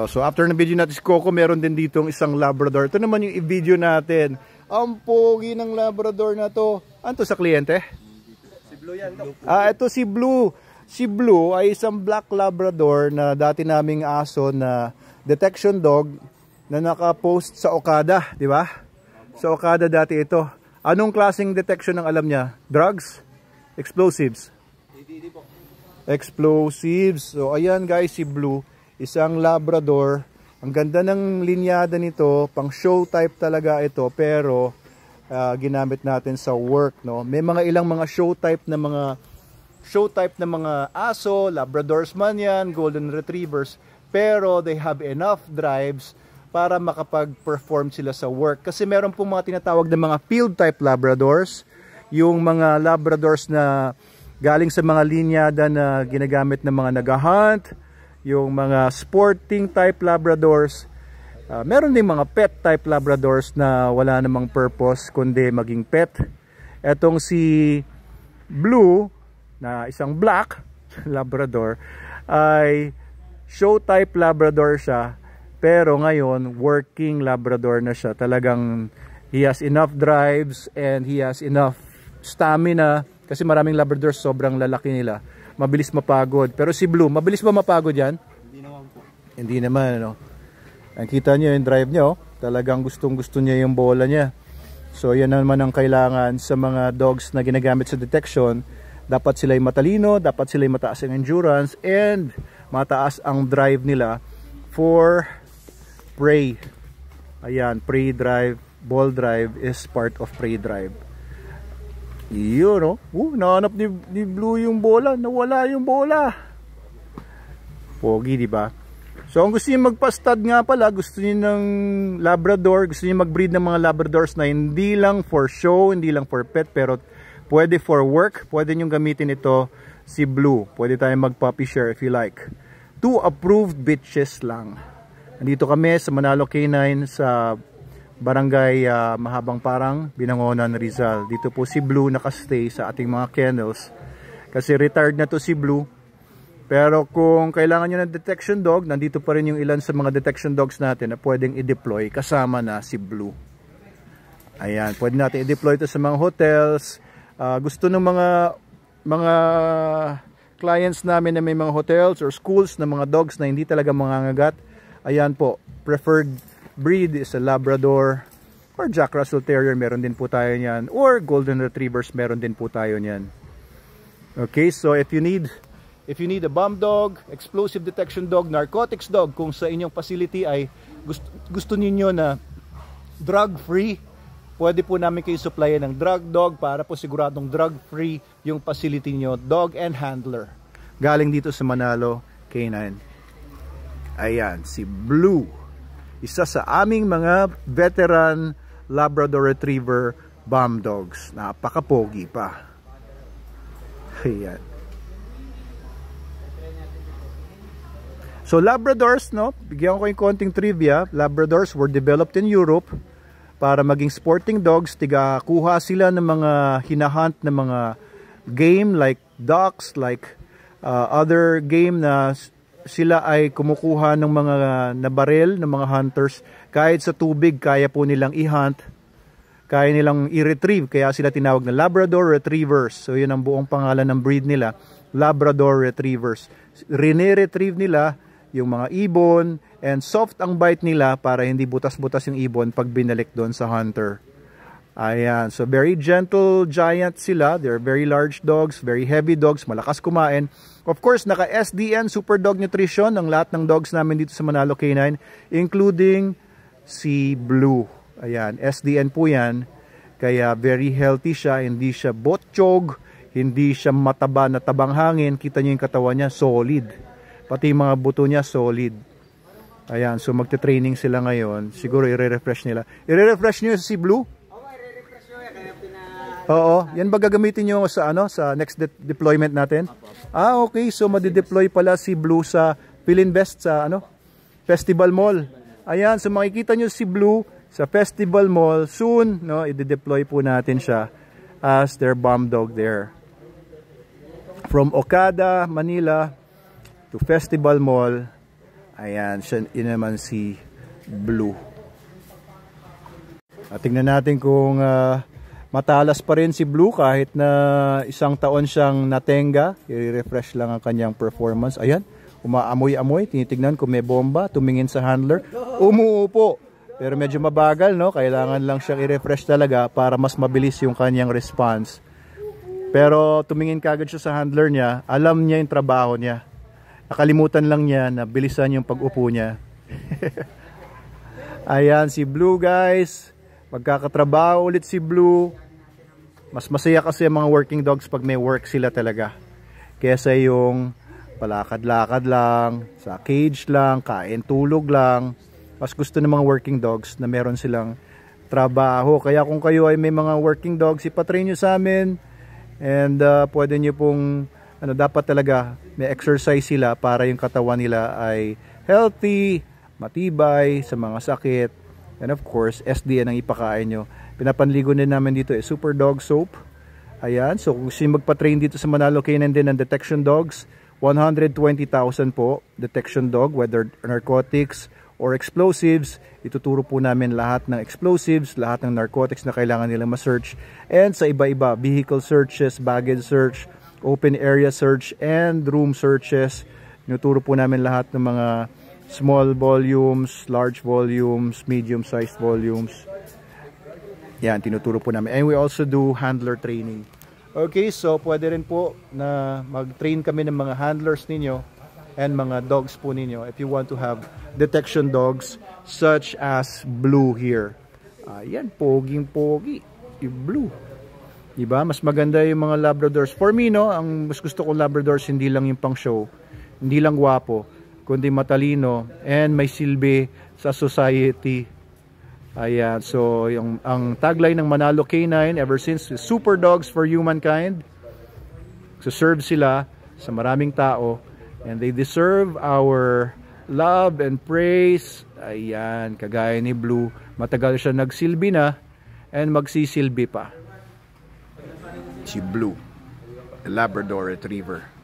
So after na video natin si Coco, meron din ditong isang Labrador. Ito naman yung i-video natin. Ang pogi ng Labrador na to. Ano to sa kliyente? Si Blue yan. Ito si Blue. Si Blue ay isang black Labrador na dati naming aso na detection dog na naka-post sa Okada, di ba? Sa Okada dati ito. Anong klaseng detection ang alam niya? Drugs? Explosives? Explosives. So ayan guys, si Blue, isang Labrador. Ang ganda ng linyada nito, pang show type talaga ito, pero ginamit natin sa work, no. May mga ilang mga show type na mga aso, Labradors man yan, Golden Retrievers, pero they have enough drives para makapag-perform sila sa work. Kasi meron po mga tinatawag na mga field type Labradors, yung mga Labradors na galing sa mga linyada na ginagamit ng mga nag-hunt, yung mga sporting type Labradors. Meron din mga pet type Labradors na wala namang purpose kundi maging pet. Etong si Blue na isang black Labrador ay show type Labrador siya, pero ngayon working Labrador na siya. Talagang he has enough drives and he has enough stamina, kasi maraming Labradors sobrang lalaki nila, mabilis mapagod. Pero si Blue, mabilis ba mapagod yan? Hindi naman po. Hindi naman, ano. Ang kita nyo yung drive nyo, talagang gustong gusto niya yung bola niya. So yan naman ang kailangan sa mga dogs na ginagamit sa detection. Dapat sila'y matalino, dapat sila'y mataas ang endurance, and mataas ang drive nila for prey. Ayan, prey drive, ball drive is part of prey drive. Yun, no? Nahanap ni Blue yung bola, nawala yung bola. Pogi, di ba? So, ang gusto niyo magpa-stud nga pala, gusto niyo ng Labrador, gusto niyo mag-breed ng mga Labradors na hindi lang for show, hindi lang for pet, pero pwede for work. Pwede niyo gamitin ito, si Blue. Pwede tayong mag-puppy share if you like. 2 approved bitches lang. Nandito kami sa Manalo K9 sa Barangay Mahabang Parang, Binangonan, Rizal. Dito po si Blue nakastay sa ating mga kennels. Kasi retired na to si Blue. Pero kung kailangan nyo ng detection dog, nandito pa rin yung ilan sa mga detection dogs natin na pwedeng i-deploy kasama na si Blue. Ayan, pwede natin i-deploy ito sa mga hotels. Gusto ng mga clients namin na may mga hotels or schools na mga dogs na hindi talaga mangangagat. Ayan po, preferred breed is a Labrador or Jack Russell Terrier, meron din po tayo niyan, or Golden Retrievers, meron din po tayo niyan. Okay, so if you need a bomb dog, explosive detection dog, narcotics dog, kung sa inyong facility ay gusto niyo na drug free, pwede po namin kayo supplyan ng drug dog para po siguradong drug free yung facility niyo. Dog and handler galing dito sa Manalo K9. Ayan, si Blue, isa sa aming mga veteran Labrador Retriever bomb dogs. Napaka-pogi pa. Ayan. So Labradors, no, bigyan ko yung konting trivia. Labradors were developed in Europe para maging sporting dogs. Kuha sila ng mga hinahunt na mga game like ducks, like other game na sila ay kumukuha ng mga nabaril ng mga hunters. Kahit sa tubig, kaya po nilang i-hunt, kaya nilang i-retrieve, kaya sila tinawag na Labrador Retrievers. So yun ang buong pangalan ng breed nila, Labrador Retrievers. Rene-retrieve nila yung mga ibon, and soft ang bite nila para hindi butas-butas yung ibon pag binalik doon sa hunter. Ayan, so very gentle giant sila. They're very large dogs, very heavy dogs, malakas kumain. Of course, naka SDN Super Dog Nutrition ang lahat ng dogs namin dito sa Manalo K9, including si Blue. Ayan, SDN po yan. Kaya very healthy siya, hindi siya botchog, hindi siya mataba na tabang hangin. Kita niyo yung katawan niya, solid. Pati yung mga buto niya, solid. Ayan, so magte-training sila ngayon. Siguro i-refresh nila. I-refresh niyo si Blue? Oo, yan ba gagamitin nyo sa sa next deployment natin? Okay, so madi-deploy pala si Blue sa Philinvest sa Festival Mall. Ayan, so makikita nyo si Blue sa Festival Mall soon, no? I-deploy po natin siya as their bomb dog there. From Okada, Manila to Festival Mall. Ayan, yun naman si Blue. At tingnan natin kung matalas pa rin si Blue kahit na isang taon siyang natenga. I-refresh lang ang kanyang performance. Ayan, umaamoy-amoy. Tinitignan kung may bomba. Tumingin sa handler. Umuupo. Pero medyo mabagal, no? Kailangan lang siyang i-refresh talaga para mas mabilis yung kanyang response. Pero tumingin kagad siya sa handler niya. Alam niya yung trabaho niya. Nakalimutan lang niya na bilisan yung pag-upo niya. Ayan si Blue, guys. Magkakatrabaho ulit si Blue. Mas masaya kasi ang mga working dogs pag may work sila talaga. Kesa yung palakad-lakad lang, sa cage lang, kain, tulog lang. Mas gusto ng mga working dogs na meron silang trabaho. Kaya kung kayo ay may mga working dogs, ipatrain nyo sa amin. And pwede nyo pong dapat talaga may exercise sila para yung katawan nila ay healthy, matibay sa mga sakit. And of course, SDN ang ipakain nyo. Pinapanligo din namin dito Super Dog Soap. Ayan, so kung gusto nyo magpa-train dito sa Manalo Canine din ng detection dogs, 120,000 po detection dog, whether narcotics or explosives. Ituturo po namin lahat ng explosives, lahat ng narcotics na kailangan nilang ma-search. And sa iba-iba, vehicle searches, baggage search, open area search, and room searches. Tinuturo po namin lahat ng mga small volumes, large volumes, medium-sized volumes. Yan, tinuturo po namin. And we also do handler training. Okay, so pwede rin po na mag-train kami ng mga handlers ninyo and mga dogs po ninyo if you want to have detection dogs such as Blue here. Ayan, poging-pogi. Yung Blue. Diba? Mas maganda yung mga Labradors. For me, no, ang mas gusto kong Labradors, hindi lang yung pang show, hindi lang gwapo, kundi matalino and may silbi sa society. Ayan, so ang tagline ng Manalo Canine ever since is Super Dogs for Humankind. So serve sila sa maraming tao and they deserve our love and praise. Ayan, kagaya ni Blue, matagal siya nagsilbi na and magsisilbi pa. Si Blue, the Labrador Retriever.